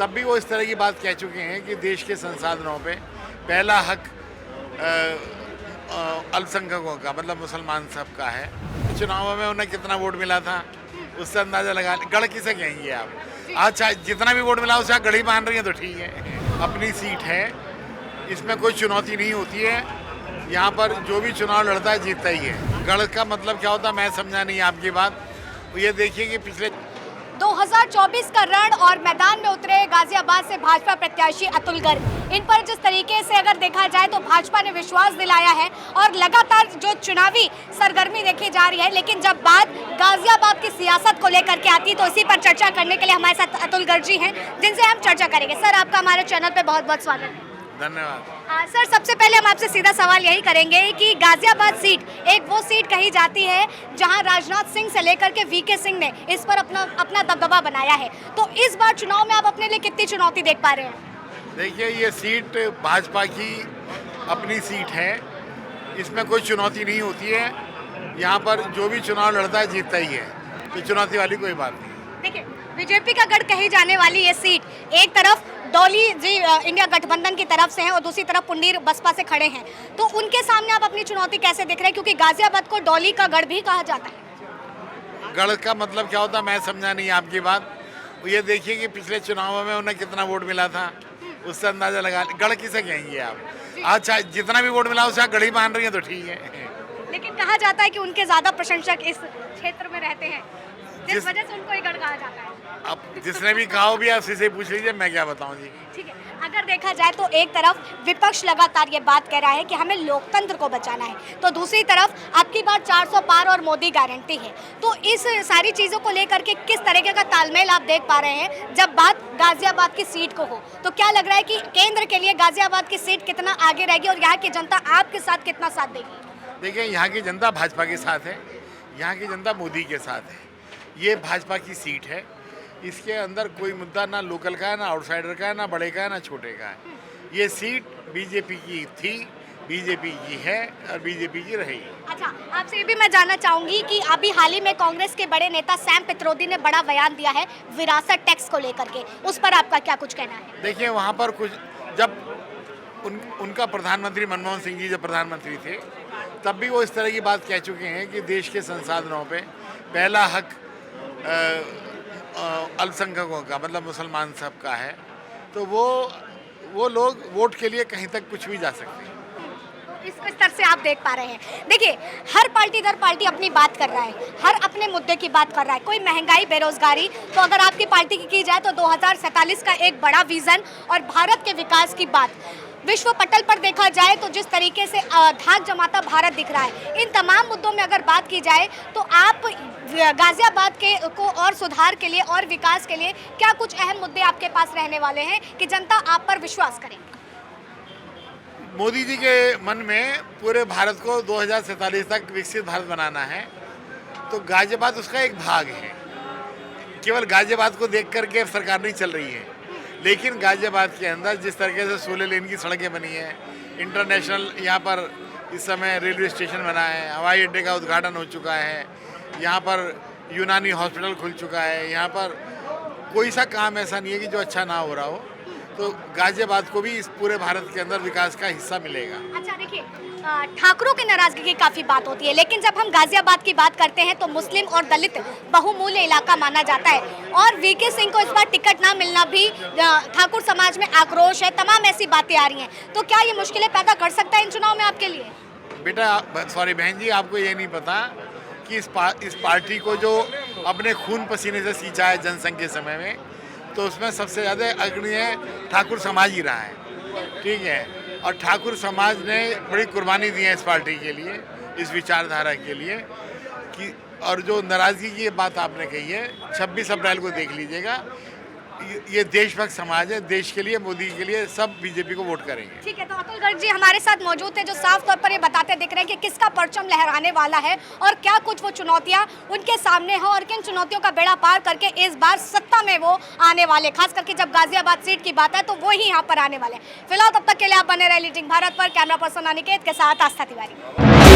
तब भी वो इस तरह की बात कह चुके हैं कि देश के संसाधनों पे पहला हक अल्पसंख्यकों का, मतलब मुसलमान सब का है। चुनावों में उन्हें कितना वोट मिला था उससे अंदाजा लगा। गढ़ किसे कहेंगे आप? अच्छा, जितना भी वोट मिला उसे आप गढ़ी मान रही है तो ठीक है, अपनी सीट है, इसमें कोई चुनौती नहीं होती है। यहाँ पर जो भी चुनाव लड़ता है जीतता ही है। गढ़ का मतलब क्या होता है मैं समझा नहीं आपकी बात। ये देखिए कि पिछले 2024 का रण और मैदान में उतरे गाजियाबाद से भाजपा प्रत्याशी अतुल गर्ग। इन पर जिस तरीके से अगर देखा जाए तो भाजपा ने विश्वास दिलाया है और लगातार जो चुनावी सरगर्मी देखी जा रही है, लेकिन जब बात गाजियाबाद की सियासत को लेकर के आती तो इसी पर चर्चा करने के लिए हमारे साथ अतुल गर्ग जी हैं, जिनसे हम चर्चा करेंगे। सर, आपका हमारे चैनल पे बहुत बहुत स्वागत है। धन्यवाद। सर, सबसे पहले हम आपसे सीधा सवाल यही करेंगे कि गाजियाबाद सीट एक वो सीट कही जाती है जहां राजनाथ सिंह से लेकर के वीके सिंह ने इस पर अपना दबदबा बनाया है, तो इस बार चुनाव में आप अपने लिए कितनी चुनौती देख पा रहे हैं? देखिए, ये सीट भाजपा की अपनी सीट है, इसमें कोई चुनौती नहीं होती है। यहाँ पर जो भी चुनाव लड़ता है जीतता ही है, तो चुनौती वाली कोई बात नहीं। देखिए, बीजेपी का गढ़ कही जाने वाली ये सीट एक तरफ डॉली जी इंडिया गठबंधन की तरफ से हैं और दूसरी तरफ पुंडीर बसपा से खड़े हैं, तो उनके सामने आप अपनी चुनौती कैसे देख रहे हैं, क्योंकि गाजियाबाद को डॉली का गढ़ भी कहा जाता है? गढ़ का मतलब क्या होता है मैं समझा नहीं आपकी बात। ये देखिए कि पिछले चुनावों में उन्हें कितना वोट मिला था उससे अंदाजा लगा। गढ़ किसे कहेंगे आप? अच्छा, जितना भी वोट मिला उसे आप गढ़ी मान रही है तो ठीक है, लेकिन कहा जाता है कि उनके ज्यादा प्रशंसक इस क्षेत्र में रहते हैं, जिस वजह से उनको ये गढ़ कहा जाता है। अब जिसने भी कहा हो भी आप से पूछ लीजिए, मैं क्या बताऊं जी। ठीक है, अगर देखा जाए तो एक तरफ विपक्ष लगातार ये बात कह रहा है कि हमें लोकतंत्र को बचाना है, तो दूसरी तरफ आपकी बात 400 पार और मोदी गारंटी है, तो इस सारी चीज़ों को लेकर के किस तरीके का तालमेल आप देख पा रहे हैं जब बात गाजियाबाद की सीट को हो? तो क्या लग रहा है कि केंद्र के लिए गाजियाबाद की सीट कितना आगे रहेगी और यहाँ की जनता आपके साथ कितना साथ देगी? देखिए, यहाँ की जनता भाजपा के साथ है, यहाँ की जनता मोदी के साथ है। ये भाजपा की सीट है, इसके अंदर कोई मुद्दा ना लोकल का है, ना आउटसाइडर का है, ना बड़े का है, ना छोटे का है। ये सीट बीजेपी की थी, बीजेपी की है और बीजेपी की रहेगी। अच्छा, आपसे ये भी मैं जानना चाहूंगी कि अभी हाल ही में कांग्रेस के बड़े नेता सैम पित्रोदा ने बड़ा बयान दिया है विरासत टैक्स को लेकर के, उस पर आपका क्या कुछ कहना है? देखिए, वहाँ पर कुछ जब उनका प्रधानमंत्री मनमोहन सिंह जी जब प्रधानमंत्री थे तब भी वो इस तरह की बात कह चुके हैं कि देश के संसाधनों पे पहला हक अल्पसंख्यकों का, मतलब मुसलमान सब का है, तो वो लोग वोट के लिए कहीं तक कुछ भी जा सकते हैं। इस स्तर से आप देख पा रहे हैं। देखिए, हर पार्टी दर पार्टी अपनी बात कर रहा है, हर अपने मुद्दे की बात कर रहा है। कोई महंगाई, बेरोजगारी, तो अगर आपकी पार्टी की जाए तो 2047 का एक बड़ा विजन और भारत के विकास की बात। विश्व पटल पर देखा जाए तो जिस तरीके से धाक जमाता भारत दिख रहा है, इन तमाम मुद्दों में अगर बात की जाए तो आप गाजियाबाद को और सुधार के लिए और विकास के लिए क्या कुछ अहम मुद्दे आपके पास रहने वाले हैं कि जनता आप पर विश्वास करे? मोदी जी के मन में पूरे भारत को 2047 तक विकसित भारत बनाना है, तो गाजियाबाद उसका एक भाग है। केवल गाजियाबाद को देख करके सरकार नहीं चल रही है, लेकिन गाजियाबाद के अंदर जिस तरीके से 16 लेन की सड़कें बनी है, इंटरनेशनल यहाँ पर इस समय रेलवे स्टेशन बना है, हवाई अड्डे का उद्घाटन हो चुका है, यहाँ पर यूनानी हॉस्पिटल खुल चुका है, यहाँ पर कोई सा काम ऐसा नहीं है कि जो अच्छा ना हो रहा हो, तो गाजियाबाद को भी इस पूरे भारत के अंदर विकास का हिस्सा मिलेगा। अच्छा, देखिए, ठाकुरों की नाराजगी की काफी बात होती है, लेकिन जब हम गाजियाबाद की बात करते हैं तो मुस्लिम और दलित बहुमूल्य इलाका माना जाता है और वीके सिंह को इस बार टिकट ना मिलना भी ठाकुर समाज में आक्रोश है, तमाम ऐसी बातें आ रही हैं, तो क्या ये मुश्किलें पैदा कर सकता है इन चुनाव में आपके लिए? बेटा, सॉरी बहन जी, आपको ये नहीं पता कि इस पार्टी को जो अपने खून पसीने से सींचा है जनसंघ के समय में, तो उसमें सबसे ज़्यादा अग्रणी ठाकुर समाज ही रहा है, ठीक है। और ठाकुर समाज ने बड़ी कुर्बानी दी है इस पार्टी के लिए, इस विचारधारा के लिए कि, और जो नाराज़गी की बात आपने कही है, 26 अप्रैल को देख लीजिएगा, ये देशभक्त समाज है, देश के लिए, मोदी के लिए सब बीजेपी को वोट करेंगे। ठीक है, तो अतुल गर्ग जी हमारे साथ मौजूद थे जो साफ तौर पर ये बताते दिख रहे हैं कि किसका परचम लहराने वाला है और क्या कुछ वो चुनौतियां उनके सामने हैं और किन चुनौतियों का बेड़ा पार करके इस बार सत्ता में वो आने वाले, खास करके जब गाजियाबाद सीट की बात है तो वो ही यहाँ पर आने वाले। फिलहाल तब तक के लिए आप बने रहे लीडिंग भारत पर। कैमरा पर्सन अनिकेत के साथ आस्था तिवारी।